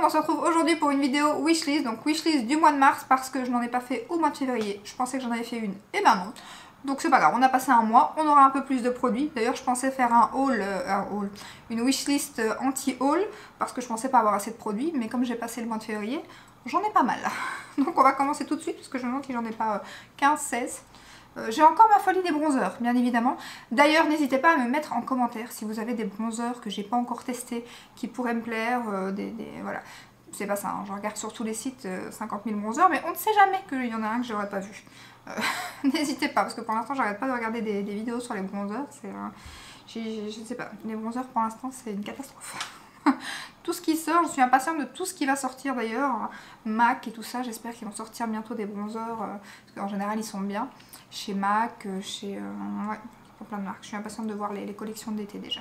on se retrouve aujourd'hui pour une vidéo wishlist, donc wishlist du mois de mars parce que je n'en ai pas fait au mois de février. Je pensais que j'en avais fait une, et ben non. Donc c'est pas grave, on a passé un mois, on aura un peu plus de produits. D'ailleurs je pensais faire une wishlist anti-haul parce que je pensais pas avoir assez de produits, mais comme j'ai passé le mois de février, j'en ai pas mal. Donc on va commencer tout de suite parce que je me demande si j'en ai pas 15, 16. J'ai encore ma folie des bronzers, bien évidemment. D'ailleurs, n'hésitez pas à me mettre en commentaire si vous avez des bronzers que j'ai pas encore testés, qui pourraient me plaire, voilà. C'est pas ça, hein. Je regarde sur tous les sites 50 000 bronzers, mais on ne sait jamais qu'il y en a un que j'aurais pas vu. N'hésitez pas, parce que pour l'instant, j'arrête pas de regarder des vidéos sur les bronzers. Je sais pas, les bronzers pour l'instant, c'est une catastrophe. Tout ce qui sort, je suis impatiente de tout ce qui va sortir d'ailleurs. MAC et tout ça, j'espère qu'ils vont sortir bientôt des bronzers, parce qu'en général, ils sont bien. Chez MAC, ouais, pour plein de marques. Je suis impatiente de voir les collections d'été déjà.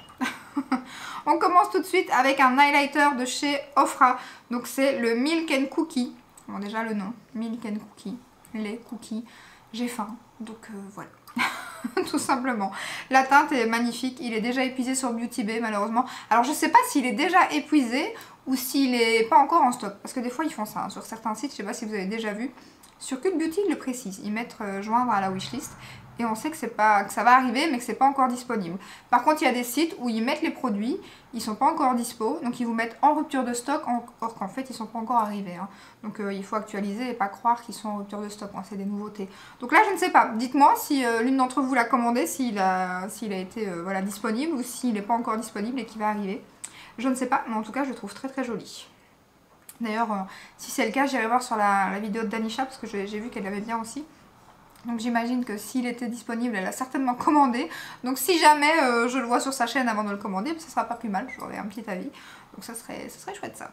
On commence tout de suite avec un highlighter de chez Ofra. Donc c'est le Milk and Cookie. Bon, déjà le nom, Milk and Cookie. Les cookies. J'ai faim, donc voilà. Tout simplement. La teinte est magnifique. Il est déjà épuisé sur Beauty Bay malheureusement. Alors je sais pas s'il est déjà épuisé ou s'il est pas encore en stock. Parce que des fois ils font ça, hein. Sur certains sites, je sais pas si vous avez déjà vu. Sur Cult Beauty, ils le précisent. Ils mettent joindre à la wishlist. Et on sait que ça va arriver, mais que c'est pas encore disponible. Par contre, il y a des sites où ils mettent les produits, ils sont pas encore dispo, donc ils vous mettent en rupture de stock, or qu'en fait, ils sont pas encore arrivés. Hein. Donc il faut actualiser et pas croire qu'ils sont en rupture de stock, hein. C'est des nouveautés. Donc là, je ne sais pas. Dites-moi si l'une d'entre vous l'a commandé, s'il a été voilà, disponible ou s'il n'est pas encore disponible et qu'il va arriver. Je ne sais pas, mais en tout cas, je le trouve très très joli. D'ailleurs, si c'est le cas, j'irai voir sur la vidéo de Danisha parce que j'ai vu qu'elle l'avait bien aussi. Donc j'imagine que s'il était disponible, elle a certainement commandé. Donc si jamais je le vois sur sa chaîne avant de le commander, ça sera pas plus mal, j'aurai un petit avis. Donc ça serait chouette ça.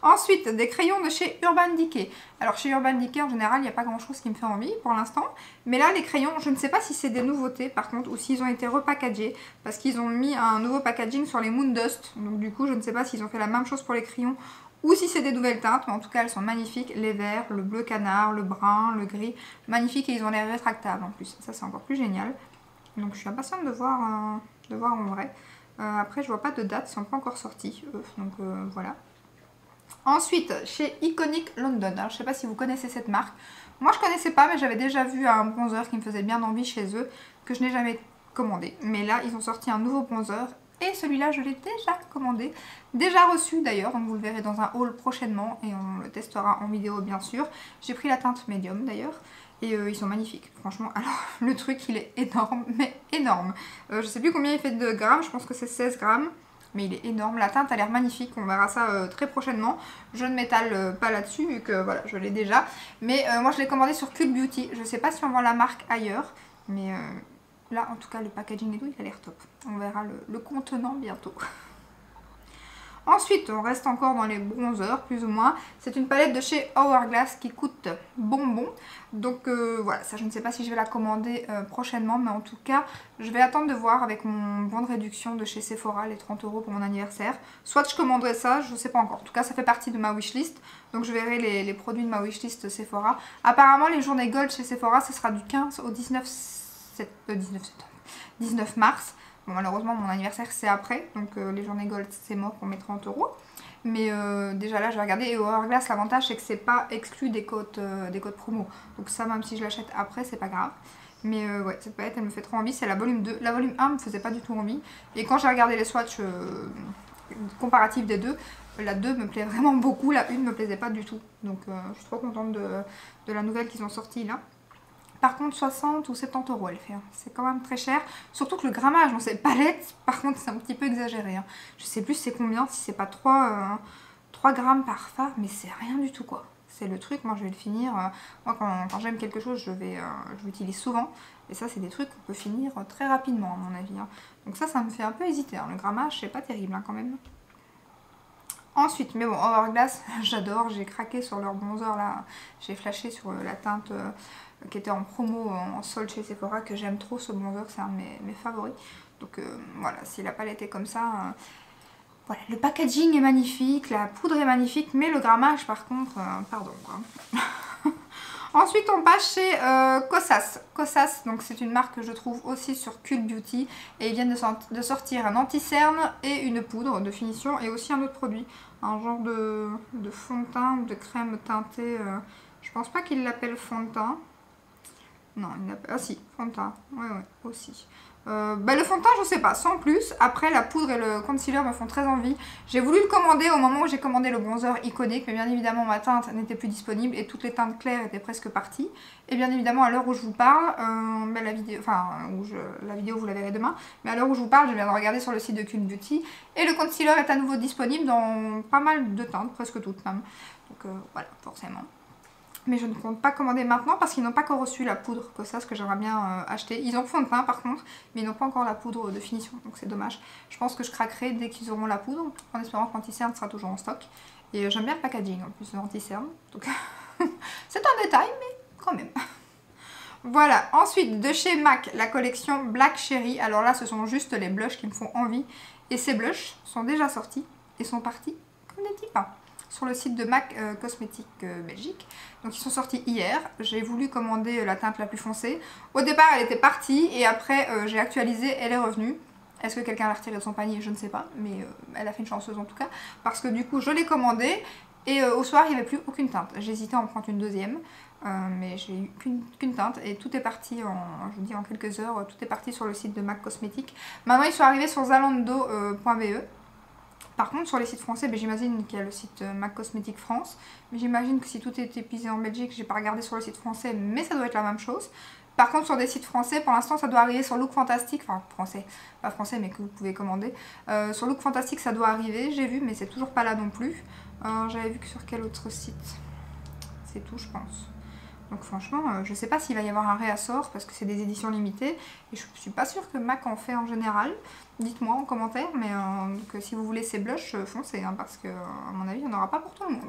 Ensuite, des crayons de chez Urban Decay. Alors chez Urban Decay, en général, il n'y a pas grand chose qui me fait envie pour l'instant. Mais là, les crayons, je ne sais pas si c'est des nouveautés par contre, ou s'ils ont été repackagés. Parce qu'ils ont mis un nouveau packaging sur les Moon Dust. Donc du coup, je ne sais pas s'ils ont fait la même chose pour les crayons. Ou si c'est des nouvelles teintes, mais en tout cas elles sont magnifiques, les verts, le bleu canard, le brun, le gris, magnifiques et ils ont l'air rétractables en plus, ça c'est encore plus génial. Donc je suis impatiente de voir en vrai. Après je vois pas de date, ils sont pas encore sortis, donc voilà. Ensuite, chez Iconic London, alors je sais pas si vous connaissez cette marque, moi je connaissais pas mais j'avais déjà vu un bronzer qui me faisait bien envie chez eux, que je n'ai jamais commandé. Mais là ils ont sorti un nouveau bronzer. Et celui-là, je l'ai déjà commandé, déjà reçu d'ailleurs, donc vous le verrez dans un haul prochainement et on le testera en vidéo bien sûr. J'ai pris la teinte médium d'ailleurs et ils sont magnifiques, franchement. Alors le truc il est énorme, mais énorme. Je sais plus combien il fait de grammes, je pense que c'est 16 grammes, mais il est énorme. La teinte a l'air magnifique, on verra ça très prochainement. Je ne m'étale pas là-dessus vu que voilà, je l'ai déjà. Mais moi je l'ai commandé sur Cult Beauty, je sais pas si on vend la marque ailleurs, mais... là, en tout cas, le packaging et tout, il a l'air top. On verra le contenant bientôt. Ensuite, on reste encore dans les bronzers, plus ou moins. C'est une palette de chez Hourglass qui coûte bonbon. Donc voilà, ça je ne sais pas si je vais la commander prochainement. Mais en tout cas, je vais attendre de voir avec mon bon de réduction de chez Sephora, les 30 € pour mon anniversaire. Soit je commanderai ça, je ne sais pas encore. En tout cas, ça fait partie de ma wishlist. Donc je verrai les produits de ma wishlist Sephora. Apparemment, les journées gold chez Sephora, ce sera du 15 au 19 mars. Bon, malheureusement mon anniversaire c'est après, donc les journées gold c'est mort pour mes 30 €. Mais déjà là je vais regarder, et au Hourglass l'avantage c'est que c'est pas exclu des codes promo. Donc ça, même si je l'achète après, c'est pas grave. Mais ouais, cette palette elle me fait trop envie, c'est la volume 2. La volume 1 me faisait pas du tout envie. Et quand j'ai regardé les swatchs comparatifs des deux, la 2 me plaît vraiment beaucoup, la 1 me plaisait pas du tout. Donc je suis trop contente de la nouvelle qu'ils ont sortie là. Par contre 60 ou 70 € elle fait, hein. C'est quand même très cher. Surtout que le grammage dans cette palette, par contre c'est un petit peu exagéré. Hein. Je sais plus c'est combien, si c'est pas 3 grammes par fard, mais c'est rien du tout quoi. C'est le truc, moi je vais le finir. Moi quand j'aime quelque chose, je l'utilise souvent. Et ça c'est des trucs qu'on peut finir très rapidement à mon avis. Hein. Donc ça me fait un peu hésiter. Hein. Le grammage c'est pas terrible hein, quand même. Ensuite, mais bon, Hourglass, j'adore, j'ai craqué sur leur bronzer là, j'ai flashé sur la teinte qui était en promo en solde chez Sephora, que j'aime trop ce bronzer, c'est un de mes favoris. Donc voilà, si la palette est comme ça, voilà, le packaging est magnifique, la poudre est magnifique, mais le grammage par contre, pardon. Hein. Ensuite, on passe chez Kosas. Kosas, donc c'est une marque que je trouve aussi sur Cult Beauty. Et ils viennent de sortir un anti-cerne et une poudre de finition et aussi un autre produit. Un genre de fond de teint ou de crème teintée. Je pense pas qu'ils l'appellent fond de teint. Non, il l'appelle... Ah si, fond de teint. Ouais, aussi. Le fond de teint, je sais pas, sans plus. Après, la poudre et le concealer me font très envie. J'ai voulu le commander au moment où j'ai commandé le bronzer iconique, mais bien évidemment, ma teinte n'était plus disponible et toutes les teintes claires étaient presque parties. Et bien évidemment, à l'heure où je vous parle, la vidéo, vous la verrez demain, mais à l'heure où je vous parle, je viens de regarder sur le site de Cult Beauty et le concealer est à nouveau disponible dans pas mal de teintes, presque toutes même. Donc voilà, forcément. Mais je ne compte pas commander maintenant parce qu'ils n'ont pas encore reçu la poudre Kosas que j'aimerais bien acheter. Ils ont fond de teint par contre, mais ils n'ont pas encore la poudre de finition, donc c'est dommage. Je pense que je craquerai dès qu'ils auront la poudre, en espérant que l'anti-cerne sera toujours en stock. Et j'aime bien le packaging en plus de l'anti-cerne, donc c'est un détail, mais quand même. Voilà, ensuite de chez MAC, la collection Black Cherry. Alors là, ce sont juste les blushs qui me font envie. Et ces blushs sont déjà sortis et sont partis comme des petits pains sur le site de MAC Cosmétiques Belgique. Donc ils sont sortis hier. J'ai voulu commander la teinte la plus foncée. Au départ, elle était partie et après, j'ai actualisé, elle est revenue. Est-ce que quelqu'un l'a retirée de son panier? Je ne sais pas, mais elle a fait une chanceuse en tout cas. Parce que du coup, je l'ai commandée et au soir, il n'y avait plus aucune teinte. J'hésitais à en prendre une deuxième. Mais j'ai eu qu'une teinte et tout est parti je vous dis en quelques heures, tout est parti sur le site de MAC Cosmétiques. Maintenant ils sont arrivés sur zalando.be. Par contre sur les sites français, j'imagine qu'il y a le site MAC Cosmétiques France. Mais j'imagine que si tout est épuisé en Belgique, j'ai pas regardé sur le site français, mais ça doit être la même chose. Par contre sur des sites français, pour l'instant ça doit arriver sur Look Fantastic, enfin français, pas français mais que vous pouvez commander. Sur Look Fantastic ça doit arriver, j'ai vu, mais c'est toujours pas là non plus. J'avais vu que sur quel autre site? C'est tout je pense. Donc franchement, je sais pas s'il va y avoir un réassort parce que c'est des éditions limitées et je suis pas sûre que MAC en fait en général. Dites-moi en commentaire, mais donc, si vous voulez ces blushs, foncez hein, parce que à mon avis, il n'y en aura pas pour tout le monde.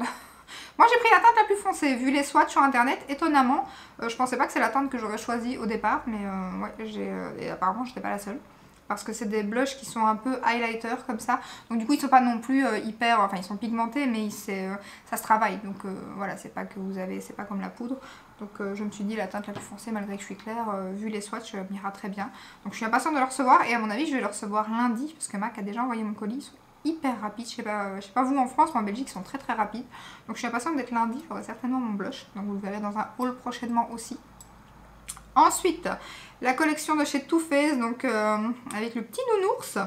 Moi j'ai pris la teinte la plus foncée, vu les swatchs sur internet, étonnamment, je pensais pas que c'est la teinte que j'aurais choisie au départ, mais ouais, et apparemment j'étais pas la seule. Parce que c'est des blushs qui sont un peu highlighter comme ça. Donc du coup ils sont pas non plus hyper, enfin ils sont pigmentés mais ça se travaille. Donc voilà, c'est pas que vous avez, c'est pas comme la poudre. Donc je me suis dit la teinte la plus foncée malgré que je suis claire, vu les swatchs, m'ira très bien. Donc je suis impatiente de le recevoir et à mon avis je vais le recevoir lundi. Parce que MAC a déjà envoyé mon colis, ils sont hyper rapides. Je sais pas vous en France, mais en Belgique ils sont très très rapides. Donc je suis impatiente d'être lundi, j'aurai certainement mon blush. Donc vous le verrez dans un haul prochainement aussi. Ensuite, la collection de chez Too Faced, donc avec le petit nounours,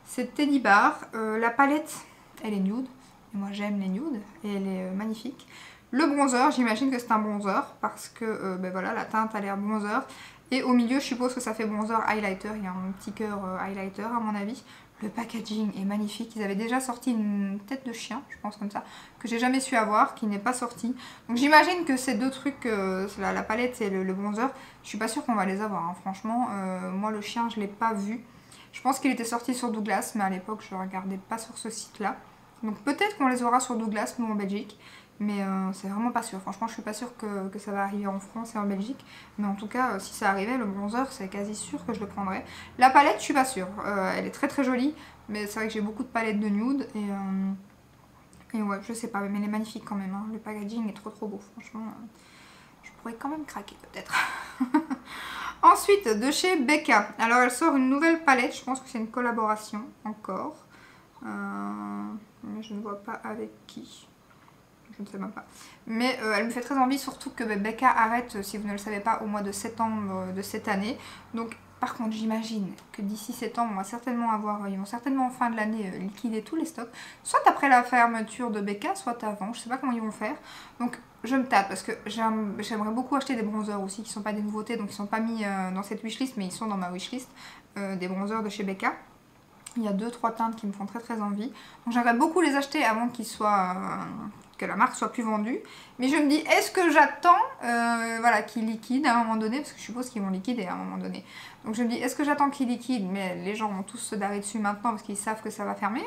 c'est Teddy Bar. La palette, elle est nude, et moi j'aime les nudes, et elle est magnifique. Le bronzer, j'imagine que c'est un bronzer, parce que voilà, la teinte a l'air bronzer. Et au milieu, je suppose que ça fait bronzer highlighter, il y a un petit cœur highlighter à mon avis. Le packaging est magnifique, ils avaient déjà sorti une tête de chien, je pense comme ça, que j'ai jamais su avoir, qui n'est pas sortie. Donc j'imagine que ces deux trucs, la palette et le bronzer, je suis pas sûre qu'on va les avoir, hein. Franchement. Moi le chien je l'ai pas vu. Je pense qu'il était sorti sur Douglas, mais à l'époque je ne regardais pas sur ce site-là. Donc peut-être qu'on les aura sur Douglas, nous en Belgique. Mais c'est vraiment pas sûr. Franchement, je suis pas sûre que ça va arriver en France et en Belgique. Mais en tout cas, si ça arrivait, le bronzer, c'est quasi sûr que je le prendrais. La palette, je suis pas sûre. Elle est très très jolie. Mais c'est vrai que j'ai beaucoup de palettes de nude. Et ouais, je sais pas. Mais elle est magnifique quand même, hein. Le packaging est trop trop beau. Franchement, je pourrais quand même craquer peut-être. Ensuite, de chez Becca. Alors, elle sort une nouvelle palette. Je pense que c'est une collaboration encore. Mais je ne vois pas avec qui. Je ne sais même pas. Mais elle me fait très envie, surtout que Becca arrête, si vous ne le savez pas, au mois de septembre de cette année. Donc par contre j'imagine que d'ici septembre, ils vont certainement en fin de l'année liquider tous les stocks. Soit après la fermeture de Becca, soit avant. Je ne sais pas comment ils vont faire. Donc je me tâte parce que j'aimerais beaucoup acheter des bronzers aussi qui ne sont pas des nouveautés. Donc ils ne sont pas mis dans cette wishlist, mais ils sont dans ma wishlist. Des bronzers de chez Becca. Il y a 2-3 teintes qui me font très très envie. Donc j'aimerais beaucoup les acheter avant qu'ils soient... que la marque soit plus vendue. Mais je me dis, est-ce que j'attends voilà, qu'ils liquident à un moment donné? Parce que je suppose qu'ils vont liquider à un moment donné. Donc je me dis, est-ce que j'attends qu'ils liquident? Mais les gens vont tous se darrer dessus maintenant parce qu'ils savent que ça va fermer.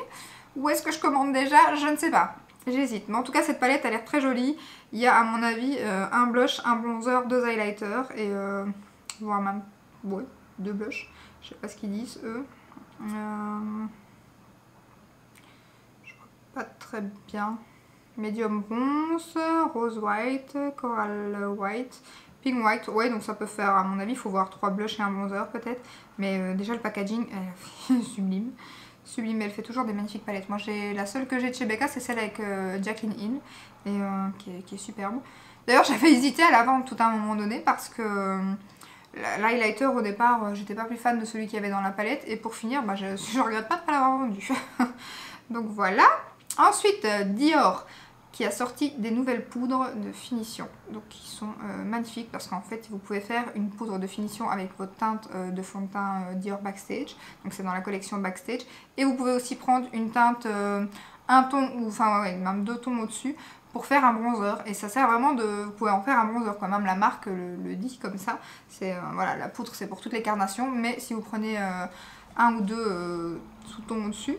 Ou est-ce que je commande déjà? Je ne sais pas. J'hésite. Mais en tout cas, cette palette a l'air très jolie. Il y a à mon avis un blush, un bronzer, 2 highlighters. Et voire même 2 blushs. Je sais pas ce qu'ils disent eux. Je vois pas très bien. Medium bronze, rose white, coral white, pink white. Ouais, donc ça peut faire, à mon avis, il faut voir 3 blushs et un bronzer peut-être. Mais déjà, le packaging est sublime. Sublime, elle fait toujours des magnifiques palettes. Moi, la seule que j'ai de chez Becca, c'est celle avec Jaclyn Hill, et, qui est superbe. D'ailleurs, j'avais hésité à la vendre tout à un moment donné parce que l'highlighter, au départ, j'étais pas plus fan de celui qu'il y avait dans la palette. Et pour finir, bah, je regrette pas de pas l'avoir vendu. Donc voilà. Ensuite, Dior qui a sorti des nouvelles poudres de finition, donc qui sont magnifiques parce qu'en fait vous pouvez faire une poudre de finition avec votre teinte de fond de teint Dior Backstage, donc c'est dans la collection Backstage, et vous pouvez aussi prendre une teinte un ton, ou enfin ouais, même 2 tons au-dessus pour faire un bronzer, et ça sert vraiment de, vous pouvez en faire un bronzer, quand même la marque le dit comme ça, c'est voilà, la poudre c'est pour toutes les carnations, mais si vous prenez un ou deux sous-tons au-dessus,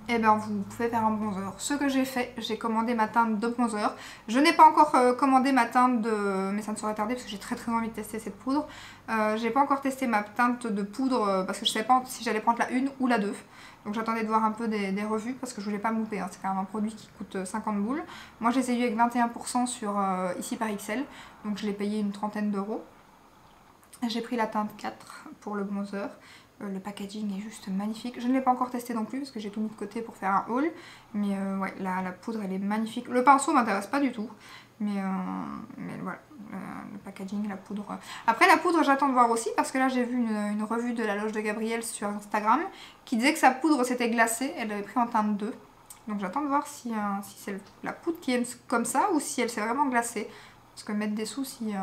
et bien vous pouvez faire un bronzer. Ce que j'ai fait, j'ai commandé ma teinte de bronzer. Je n'ai pas encore commandé ma teinte de... mais ça ne saurait tarder parce que j'ai très envie de tester cette poudre. J'ai pas encore testé ma teinte de poudre parce que je ne savais pas si j'allais prendre la 1 ou la 2. Donc j'attendais de voir un peu des revues parce que je voulais pas me louper, hein. C'est quand même un produit qui coûte 50 boules. Moi je les ai eu avec 21% sur ici par XL, donc je l'ai payé une trentaine d'euros. J'ai pris la teinte 4 pour le bronzer. Le packaging est juste magnifique. Je ne l'ai pas encore testé non plus parce que j'ai tout mis de côté pour faire un haul. Mais ouais, la poudre elle est magnifique. Le pinceau m'intéresse pas du tout. Mais voilà, le packaging, la poudre. Après la poudre j'attends de voir aussi parce que là j'ai vu une revue de la loge de Gabrielle sur Instagram qui disait que sa poudre s'était glacée. Elle l'avait pris en teinte 2. Donc j'attends de voir si c'est la poudre qui est comme ça ou si elle s'est vraiment glacée. Parce que mettre des sous si...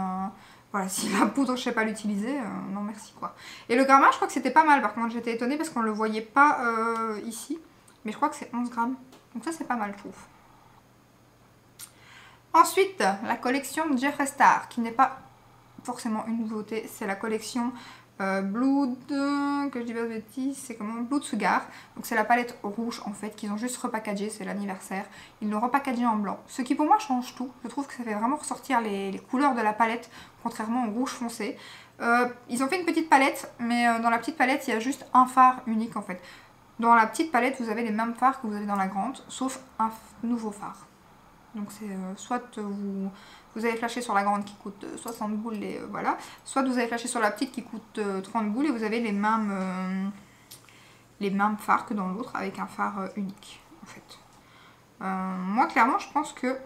voilà, si la poudre, je sais pas l'utiliser, non merci quoi. Et le grammage, je crois que c'était pas mal. Par contre, j'étais étonnée parce qu'on le voyait pas ici. Mais je crois que c'est 11 grammes. Donc ça, c'est pas mal, je trouve. Ensuite, la collection Jeffree Star, qui n'est pas forcément une nouveauté. C'est la collection Blood, que je dis pas de bêtises, c'est comment Blood Sugar. Donc c'est la palette rouge en fait, qu'ils ont juste repackagé, c'est l'anniversaire. Ils l'ont repackagé en blanc. Ce qui pour moi change tout. Je trouve que ça fait vraiment ressortir les couleurs de la palette, contrairement au rouge foncé. Ils ont fait une petite palette, mais dans la petite palette, il y a juste un fard unique en fait. Dans la petite palette, vous avez les mêmes fards que vous avez dans la grande, sauf un nouveau fard. Donc c'est soit vous avez flashé sur la grande qui coûte 60 boules et voilà, soit vous avez flashé sur la petite qui coûte 30 boules et vous avez les mêmes fards que dans l'autre avec un phare unique en fait. Moi clairement je pense que,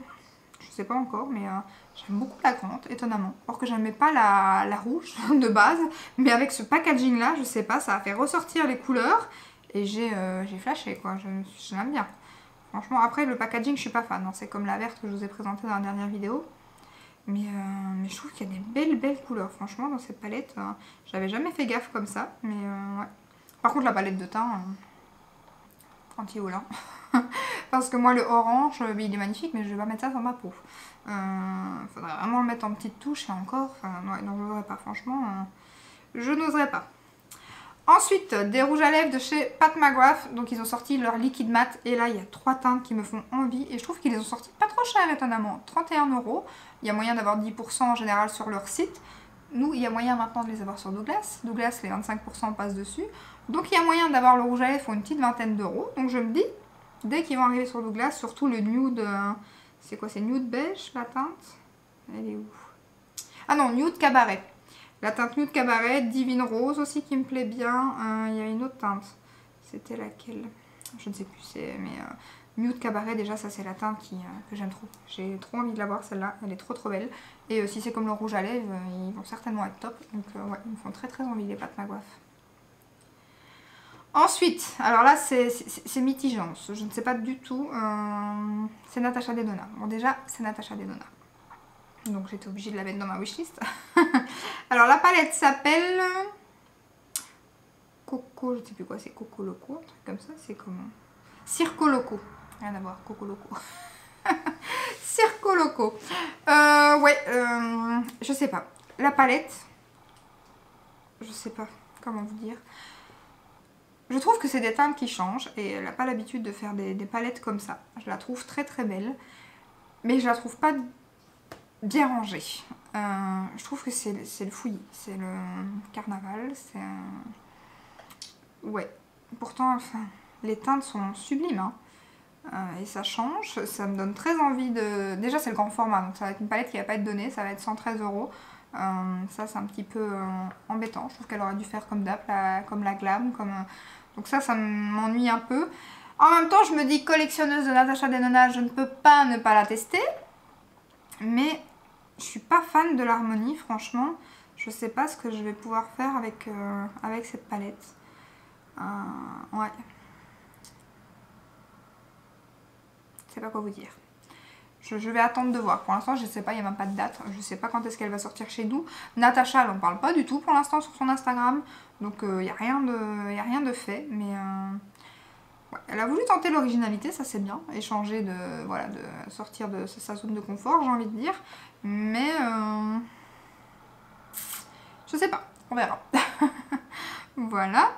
je sais pas encore, mais j'aime beaucoup la grande étonnamment, or que j'aimais pas la rouge de base, mais avec ce packaging là, je sais pas, ça a fait ressortir les couleurs et j'ai flashé quoi, je l'aime bien. Franchement, après le packaging, je suis pas fan. C'est comme la verte que je vous ai présentée dans la dernière vidéo. Mais je trouve qu'il y a des belles couleurs. Franchement, dans cette palette, j'avais jamais fait gaffe comme ça. Mais ouais. Par contre, la palette de teint, anti-haul. Parce que moi, le orange, il est magnifique, mais je vais pas mettre ça sur ma peau. Faudrait vraiment le mettre en petite touche et encore. Ouais, non, je n'oserais pas. Franchement, je n'oserais pas. Ensuite, des rouges à lèvres de chez Pat McGrath. Donc ils ont sorti leur liquide mat. Et là, il y a 3 teintes qui me font envie. Et je trouve qu'ils les ont sortis pas trop cher étonnamment. 31 €. Il y a moyen d'avoir 10% en général sur leur site. Nous, il y a moyen maintenant de les avoir sur Douglas. Douglas, les 25% passent dessus. Donc il y a moyen d'avoir le rouge à lèvres pour une petite vingtaine d'euros. Donc je me dis, dès qu'ils vont arriver sur Douglas, surtout le nude... c'est quoi, c'est nude beige la teinte? Elle est où? Ah non, nude cabaret. La teinte nude cabaret, Divine Rose aussi qui me plaît bien. Il y a une autre teinte. C'était laquelle? Je ne sais plus. Mais nude cabaret, déjà, ça c'est la teinte que j'aime trop. J'ai trop envie de la voir celle-là. Elle est trop belle. Et si c'est comme le rouge à lèvres, ils vont certainement être top. Donc ouais, ils me font très envie les Pat McGrath. Ensuite, alors là c'est mitigant. Je ne sais pas du tout. C'est Natasha Denona. Bon déjà, c'est Natasha Denona. Donc j'étais obligée de la mettre dans ma wishlist. Alors la palette s'appelle Coco, je ne sais plus quoi, c'est Coco Loco, un truc comme ça, c'est comment? Circo Loco, rien à voir, Coco Loco. Circo Loco. Ouais, je sais pas. La palette, je sais pas comment vous dire. Je trouve que c'est des teintes qui changent et elle n'a pas l'habitude de faire des palettes comme ça. Je la trouve très belle, mais je la trouve pas bien rangée. Je trouve que c'est le fouillis, c'est le carnaval, c'est... Ouais, pourtant, enfin, les teintes sont sublimes, hein. Et ça change, ça me donne très envie de... Déjà c'est le grand format, donc ça va être une palette qui va pas être donnée, ça va être 113 €. Ça c'est un petit peu embêtant, je trouve qu'elle aurait dû faire comme d'hab, comme la Glam, donc ça m'ennuie un peu. En même temps je me dis collectionneuse de Natasha Denona, je ne peux pas ne pas la tester, mais je suis pas fan de l'harmonie franchement, je sais pas ce que je vais pouvoir faire avec, avec cette palette. Ouais. Je sais pas quoi vous dire. Je vais attendre de voir. Pour l'instant, je sais pas, il n'y a même pas de date. Je sais pas quand est-ce qu'elle va sortir chez nous. Natasha, elle en parle pas du tout pour l'instant sur son Instagram. Donc, il n'y a rien de fait. Mais ouais. Elle a voulu tenter l'originalité, ça c'est bien. Échanger de sortir de sa zone de confort, j'ai envie de dire. Mais je sais pas, on verra. Voilà.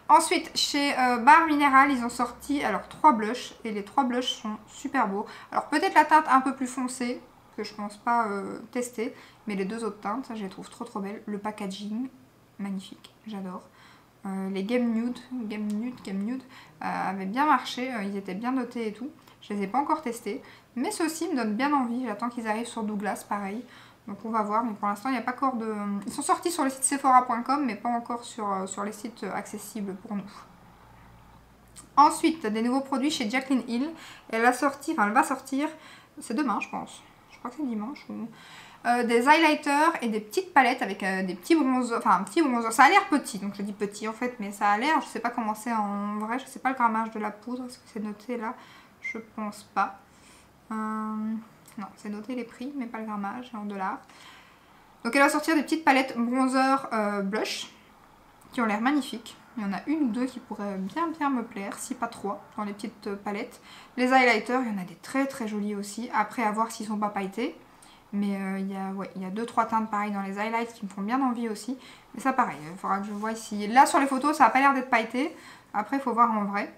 Ensuite, chez Bar Minéral, ils ont sorti alors 3 blushs et les 3 blushs sont super beaux. Alors peut-être la teinte un peu plus foncée que je pense pas tester, mais les deux autres teintes, je les trouve trop belles. Le packaging, magnifique, j'adore. Les Game Nude avaient bien marché, ils étaient bien notés et tout. Je les ai pas encore testés, mais ceux-ci me donnent bien envie. J'attends qu'ils arrivent sur Douglas, pareil. Donc on va voir, mais pour l'instant il n'y a pas encore de... Ils sont sortis sur le site Sephora.com, mais pas encore sur les sites accessibles pour nous. Ensuite, des nouveaux produits chez Jaclyn Hill. Elle va sortir, c'est demain je pense. Je crois que c'est dimanche. Des highlighters et des petites palettes avec des petits bronzers. Enfin un petit bronzer, ça a l'air petit, donc je dis petit en fait, mais ça a l'air, je sais pas comment c'est en vrai, je sais pas le grammage de la poudre, est-ce que c'est noté là? Je pense pas. Non, c'est noté les prix, mais pas le grammage, en dollars. Donc elle va sortir des petites palettes bronzer blush qui ont l'air magnifiques. Il y en a une ou deux qui pourraient bien me plaire, si pas trois, dans les petites palettes. Les highlighters, il y en a des très jolis aussi, après à voir s'ils sont pas pailletés. Mais il y a 2-3 teintes pareilles dans les highlights qui me font bien envie aussi. Mais ça pareil, il faudra que je vois ici. Là sur les photos, ça n'a pas l'air d'être pailleté. Après, il faut voir en vrai.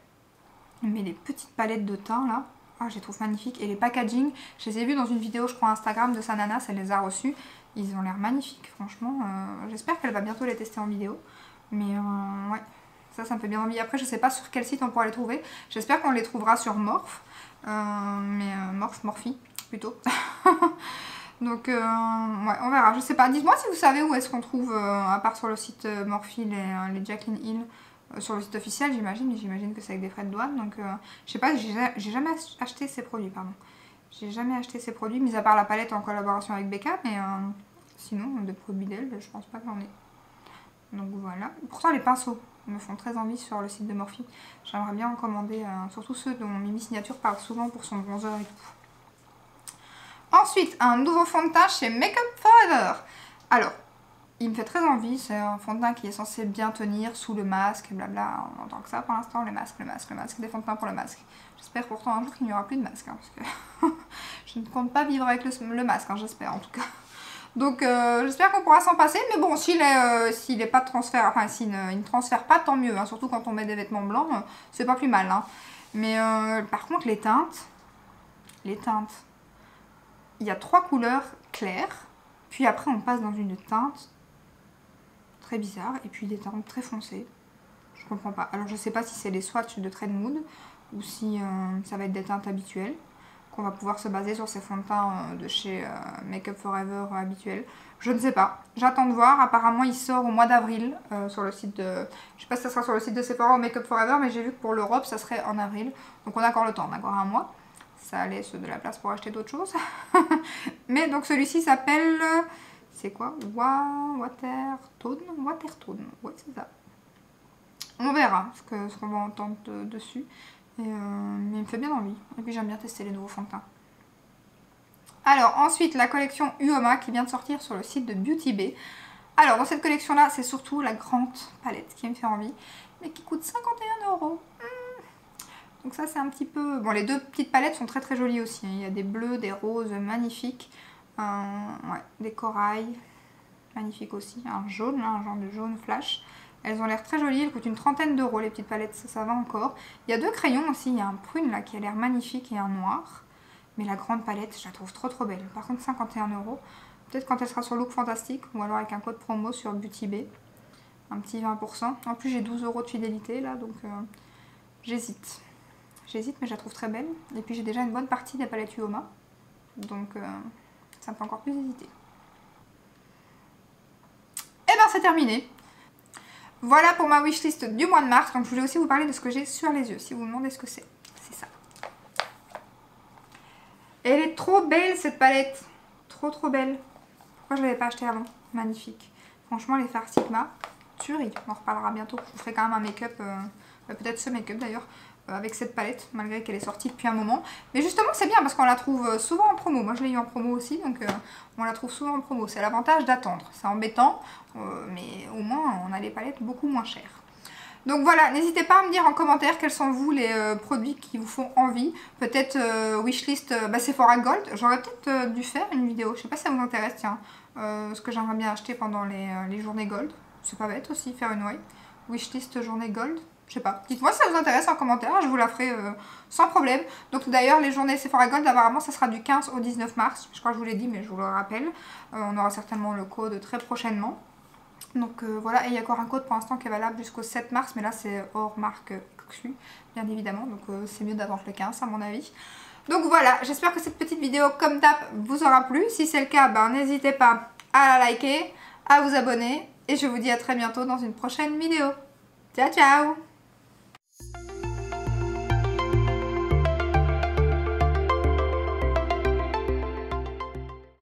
Mais les petites palettes de teint là, oh, je les trouve magnifiques. Et les packaging, je les ai vus dans une vidéo, je crois, Instagram de Sananas, elle les a reçus. Ils ont l'air magnifiques, franchement. J'espère qu'elle va bientôt les tester en vidéo. Mais ouais, ça me fait bien envie. Après, je sais pas sur quel site on pourra les trouver. J'espère qu'on les trouvera sur Morphe. Morphe plutôt. Donc, ouais, on verra. Je sais pas. Dites-moi si vous savez où est-ce qu'on trouve, à part sur le site Morphe, les Jaclyn Hill. Sur le site officiel, j'imagine, mais j'imagine que c'est avec des frais de douane. Donc, je sais pas, j'ai jamais acheté ces produits, pardon. J'ai jamais acheté ces produits, mis à part la palette en collaboration avec Becca, mais sinon, des produits d'elle, je pense pas que j'en ai. Donc voilà. Pourtant, les pinceaux me font très envie sur le site de Morphe. J'aimerais bien en commander, surtout ceux dont Mimi Signature parle souvent pour son bronzer et tout. Ensuite, un nouveau fond de teint chez Make Up Forever. Alors, il me fait très envie, c'est un fond de teint qui est censé bien tenir sous le masque, blabla, on entend que ça pour l'instant, le masque, des fonds de teint pour le masque. J'espère pourtant un jour qu'il n'y aura plus de masque, hein, parce que je ne compte pas vivre avec le masque, hein, j'espère en tout cas. Donc j'espère qu'on pourra s'en passer, mais bon, s'il est pas de transfert, enfin s'il ne transfère pas, tant mieux, hein, surtout quand on met des vêtements blancs, c'est pas plus mal. Hein. Mais par contre, les teintes, il y a 3 couleurs claires, puis après on passe dans une teinte très bizarre, et puis des teintes très foncées. Je comprends pas. Alors je sais pas si c'est les swatchs de Trend Mood, ou si ça va être des teintes habituelles, qu'on va pouvoir se baser sur ces fonds de teint de chez Make Up Forever habituels. Je ne sais pas. J'attends de voir. Apparemment, il sort au mois d'avril sur le site de... Je sais pas si ça sera sur le site de Sephora ou Make Up Forever, mais j'ai vu que pour l'Europe, ça serait en avril. Donc on a encore le temps, on a encore un mois. Ça laisse de la place pour acheter d'autres choses. Mais donc celui-ci s'appelle... C'est quoi? Watertone. Ouais, c'est ça. On verra ce qu'on va entendre dessus. Mais il me fait bien envie. Et puis j'aime bien tester les nouveaux fonds de teint. Alors ensuite la collection Uoma qui vient de sortir sur le site de Beauty Bay. Alors dans cette collection là c'est surtout la grande palette qui me fait envie. Mais qui coûte 51 €. Donc ça c'est un petit peu... Bon les deux petites palettes sont très jolies aussi. Il y a des bleus, des roses magnifiques. Ouais, des corails. Magnifiques aussi. Un jaune, là, un genre de jaune flash. Elles ont l'air très jolies, elles coûtent une trentaine €, les petites palettes, ça va encore. Il y a 2 crayons aussi, il y a un prune là qui a l'air magnifique et un noir. Mais la grande palette, je la trouve trop belle. Par contre 51 €, peut-être quand elle sera sur Look Fantastique ou alors avec un code promo sur Beauty Bay. Un petit 20%. En plus j'ai 12 € de fidélité là, donc j'hésite. J'hésite mais je la trouve très belle. Et puis j'ai déjà une bonne partie des palettes Uoma. Donc ça me fait encore plus hésiter. Et ben c'est terminé. Voilà pour ma wishlist du mois de mars. Donc je voulais aussi vous parler de ce que j'ai sur les yeux. Si vous vous demandez ce que c'est, c'est ça. Et elle est trop belle cette palette. Trop belle. Pourquoi je ne l'avais pas achetée avant? Magnifique. Franchement les fards Sigma, tuerie. On en reparlera bientôt. Je vous ferai quand même un make-up, peut-être ce make-up d'ailleurs, avec cette palette, malgré qu'elle est sortie depuis un moment. Mais justement c'est bien parce qu'on la trouve souvent en promo. Moi je l'ai eu en promo aussi, donc on la trouve souvent en promo. C'est l'avantage d'attendre. C'est embêtant, mais au moins on a les palettes beaucoup moins chères. Donc voilà, n'hésitez pas à me dire en commentaire quels sont vous les produits qui vous font envie. Peut-être wishlist Sephora Gold. J'aurais peut-être dû faire une vidéo, je sais pas si ça vous intéresse, tiens. Ce que j'aimerais bien acheter pendant les journées Gold. C'est pas bête aussi, faire une wishlist journée Gold. Je sais pas. Dites-moi si ça vous intéresse en commentaire, je vous la ferai sans problème. Donc d'ailleurs, les journées Sephora Gold, apparemment, ça sera du 15 au 19 mars. Je crois que je vous l'ai dit, mais je vous le rappelle. On aura certainement le code très prochainement. Donc voilà, et il y a encore un code pour l'instant qui est valable jusqu'au 7 mars, mais là c'est hors marque exclue, bien évidemment, donc c'est mieux d'attendre le 15 à mon avis. Donc voilà, j'espère que cette petite vidéo comme d'hab vous aura plu. Si c'est le cas, n'hésitez pas à la liker, à vous abonner, et je vous dis à très bientôt dans une prochaine vidéo. Ciao ciao!